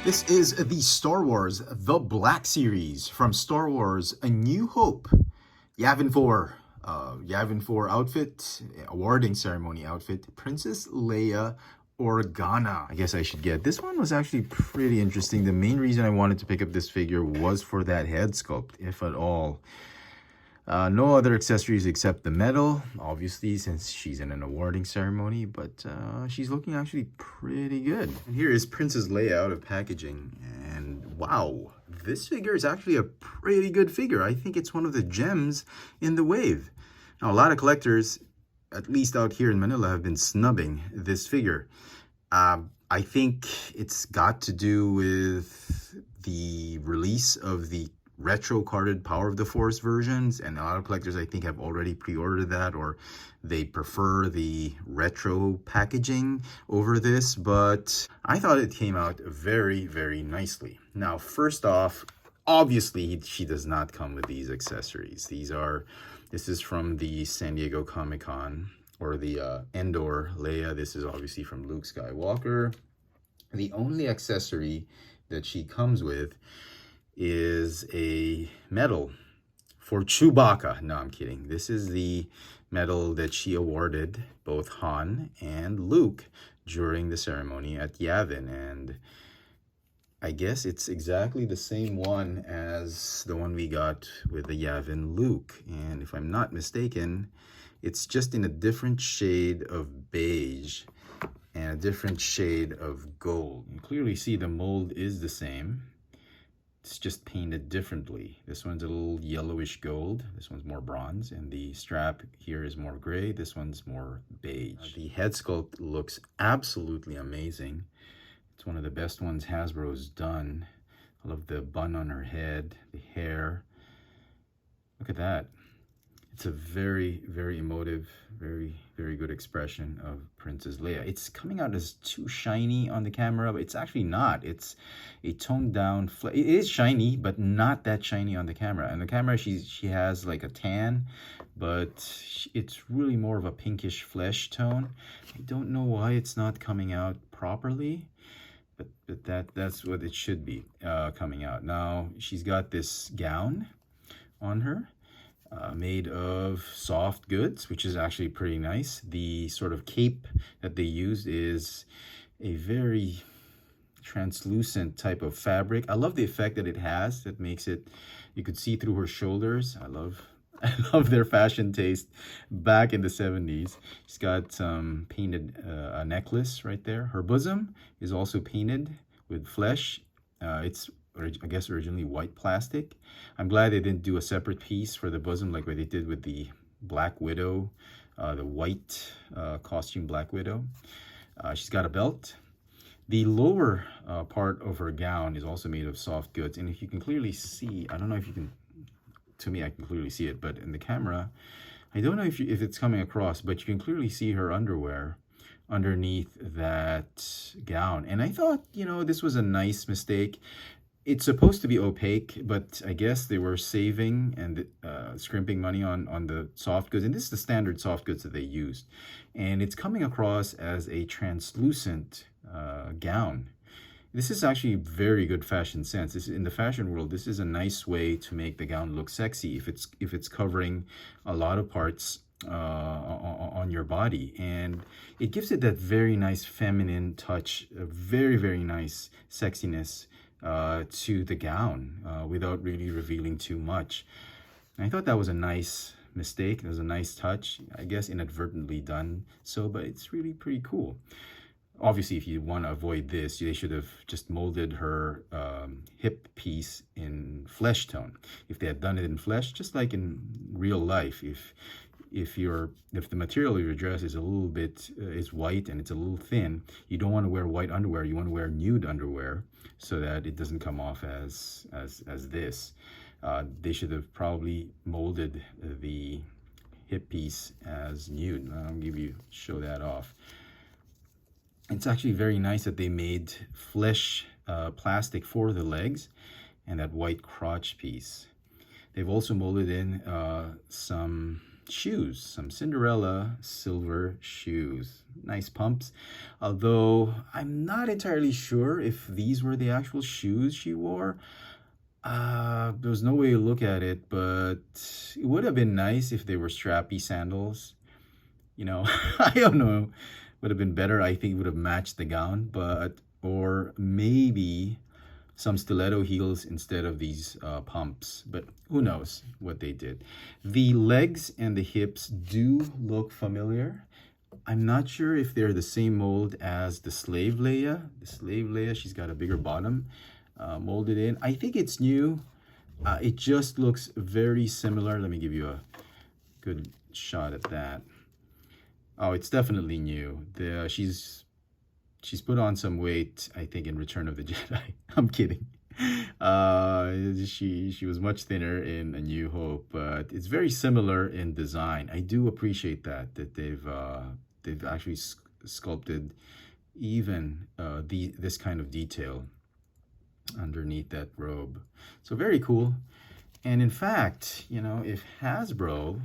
This is the Star Wars The Black Series from Star Wars A New Hope. Yavin 4 outfit, awarding ceremony outfit, Princess Leia Organa. I guess I should get. This one was actually pretty interesting. The main reason I wanted to pick up this figure was for that head sculpt, if at all. No other accessories except the medal, obviously, since she's in an awarding ceremony, but she's looking actually pretty good. And here is Princess Leia out of packaging, and wow, this figure is actually a pretty good figure. I think it's one of the gems in the wave. Now, a lot of collectors, at least out here in Manila, have been snubbing this figure. I think it's got to do with the release of the retro carded Power of the Force versions, and a lot of collectors I think have already pre-ordered that, or they prefer the retro packaging over this, but I thought it came out very, very nicely. Now, first off, obviously she does not come with these accessories. This is from the San Diego Comic-Con, or the Endor Leia. This is obviously from Luke Skywalker. The only accessory that she comes with is a medal for Chewbacca. No, I'm kidding. This is the medal that she awarded both Han and Luke during the ceremony at Yavin, and I guess it's exactly the same one as the one we got with the Yavin Luke, and if I'm not mistaken, it's just in a different shade of beige and a different shade of gold. You clearly see the mold is the same. It's just painted differently. This one's a little yellowish gold. This one's more bronze. And the strap here is more gray. This one's more beige. The head sculpt looks absolutely amazing. It's one of the best ones Hasbro's done. I love the bun on her head, the hair. Look at that. It's a very, very emotive, very, very good expression of Princess Leia. It's coming out as too shiny on the camera, but it's actually not. It's a toned down, it is shiny, but not that shiny on the camera. On the camera, she has like a tan, but it's really more of a pinkish flesh tone. I don't know why it's not coming out properly, but that's what it should be coming out. Now, she's got this gown on her. Made of soft goods, which is actually pretty nice. The sort of cape that they used is a very translucent type of fabric. I love the effect that it has. That makes it, you could see through her shoulders. I love their fashion taste back in the 70s. She's got some painted a necklace right there. Her bosom is also painted with flesh. It's I guess originally white plastic. I'm glad they didn't do a separate piece for the bosom like what they did with the Black Widow, the white costume Black Widow. She's got a belt. The lower part of her gown is also made of soft goods, and if you can clearly see, I don't know if you can, to me I can clearly see it, but in the camera, I don't know if it's coming across, but you can clearly see her underwear underneath that gown. And I thought, this was a nice mistake. It's supposed to be opaque, but I guess they were saving and scrimping money on the soft goods. And this is the standard soft goods that they used. And it's coming across as a translucent gown. This is actually very good fashion sense. This, in the fashion world, this is a nice way to make the gown look sexy if it's covering a lot of parts on your body. And it gives it that very nice feminine touch, a very, very nice sexiness to the gown without really revealing too much. And I thought that was a nice mistake. It was a nice touch, I guess inadvertently done so, but it's really pretty cool. Obviously, if you want to avoid this, they should have just molded her hip piece in flesh tone. If they had done it in flesh, just like in real life, if the material of your dress is a little bit is white and it's a little thin, you don't want to wear white underwear. You want to wear nude underwear so that it doesn't come off as this. They should have probably molded the hip piece as nude. I'll show that off. It's actually very nice that they made flesh plastic for the legs and that white crotch piece. They've also molded in some shoes, some Cinderella silver shoes. Nice pumps. Although I'm not entirely sure if these were the actual shoes she wore. There's no way to look at it, but it would have been nice if they were strappy sandals. You know, I don't know. Would have been better. I think it would have matched the gown, or maybe some stiletto heels instead of these pumps, but who knows what they did. The legs and the hips do look familiar. I'm not sure if they're the same mold as the Slave Leia. The Slave Leia, she's got a bigger bottom molded in. I think it's new. It just looks very similar. Let me give you a good shot at that. Oh, it's definitely new. She's put on some weight, I think, in Return of the Jedi. I'm kidding. She was much thinner in A New Hope, but it's very similar in design. I do appreciate that they've actually sculpted even this kind of detail underneath that robe. So very cool. And in fact, you know, if Hasbro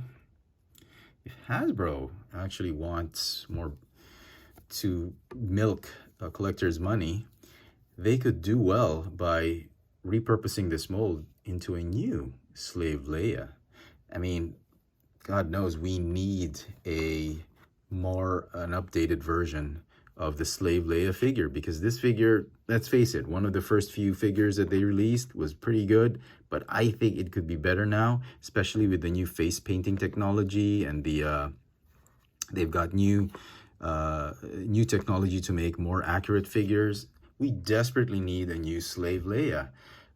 actually wants more to milk collectors' money, they could do well by repurposing this mold into a new Slave Leia. I mean, God knows we need an updated version of the Slave Leia figure, because this figure, let's face it, one of the first few figures that they released was pretty good, but I think it could be better now, especially with the new face painting technology, and they've got new technology to make more accurate figures. We desperately need a new Slave Leia,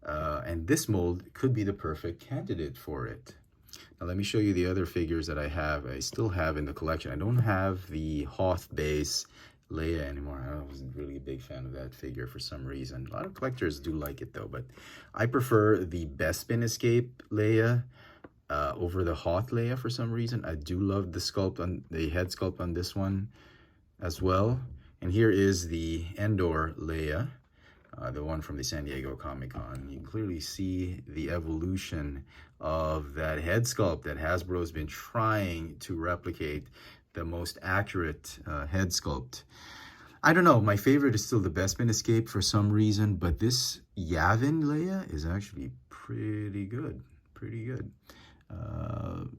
and this mold could be the perfect candidate for it. Now let me show you the other figures that I still have in the collection. I don't have the Hoth base Leia anymore. I wasn't really a big fan of that figure for some reason. A lot of collectors do like it though, but I prefer the Bespin Escape Leia over the Hoth Leia for some reason. I do love the head sculpt on this one as well. And here is the Endor Leia, the one from the San Diego Comic-Con. You can clearly see the evolution of that head sculpt that Hasbro's been trying to replicate, the most accurate head sculpt. I don't know, my favorite is still the Bespin Escape for some reason, but this Yavin Leia is actually pretty good,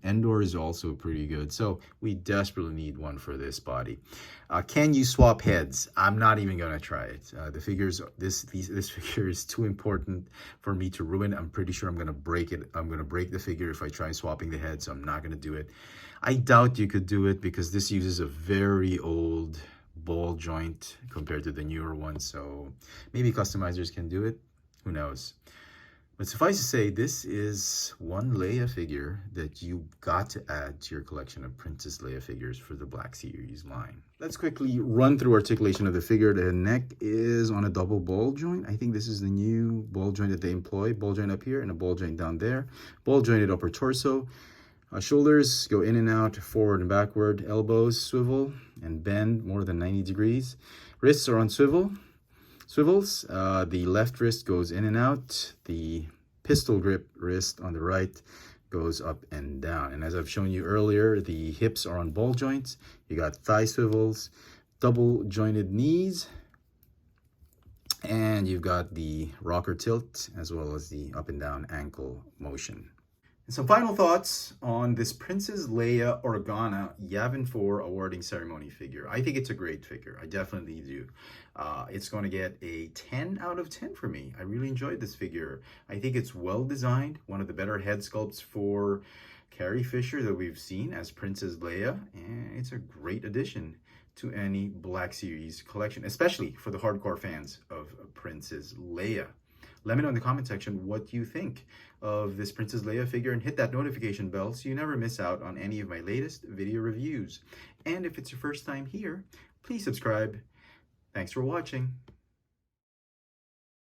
Endor is also pretty good, so we desperately need one for this body. Can you swap heads? I'm not even gonna try it. The figures, this figure is too important for me to ruin. I'm pretty sure I'm gonna break it. I'm gonna break the figure if I try swapping the head, so I'm not gonna do it. I doubt you could do it because this uses a very old ball joint compared to the newer one, so maybe customizers can do it. Who knows? But suffice to say, this is one Leia figure that you got to add to your collection of Princess Leia figures for the Black Series line. Let's quickly run through articulation of the figure. The neck is on a double ball joint. I think this is the new ball joint that they employ. Ball joint up here and a ball joint down there. Ball jointed upper torso. Shoulders go in and out, forward and backward. Elbows swivel and bend more than 90 degrees. Wrists are on swivels. The left wrist goes in and out. The pistol grip wrist on the right goes up and down. And as I've shown you earlier, the hips are on ball joints. You got thigh swivels, double jointed knees, and you've got the rocker tilt as well as the up and down ankle motion. Some final thoughts on this Princess Leia Organa Yavin 4 awarding ceremony figure. I think it's a great figure. I definitely do. It's going to get a 10 out of 10 for me. I really enjoyed this figure. I think it's well designed. One of the better head sculpts for Carrie Fisher that we've seen as Princess Leia. And it's a great addition to any Black Series collection, especially for the hardcore fans of Princess Leia. Let me know in the comment section what you think of this Princess Leia figure, and hit that notification bell so you never miss out on any of my latest video reviews. And if it's your first time here, please subscribe. Thanks for watching.